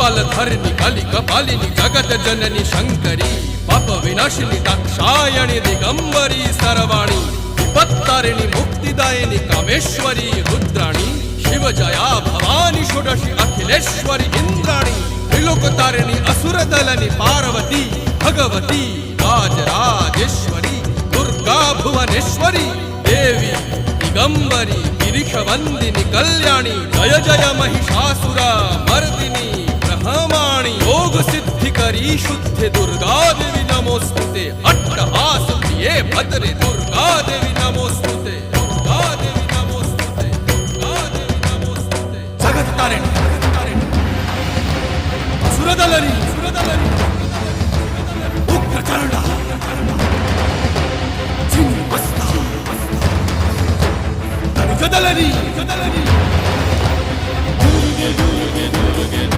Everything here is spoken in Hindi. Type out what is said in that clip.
कपालधरिणि कलि कपालिनि जगत जननी शंकरी पाप विनाशिनी दाक्षायणी दिगंबरी सर्वाणी विपत्तारिणी मुक्तिदायिनी कामेश्वरी रुद्राणी शिव जया भवानी षोडशी अखिलेश्वरी इंद्राणी त्रिलोकतारिणी असुरदलनि पार्वती भगवती राजराजेश्वरी दुर्गा भुवनेश्वरी देवी दिगंबरी गिरिशवंदिनी कल्याणी जय जय महिषासुर मर्दिनी ब्रह्माणी योग सिद्धिकरी शुद्धि दुर्गा देवी नमोस्तुते अट्टहास प्रिये भद्रे दुर्गा देवी नमोस्तुते दुर्गा देवी नमोस्तुते दुर्गा देवी नमोस्तुते जगत तारिणी सुरदलनी उग्रचरणा चिन्मस्ता जदलनी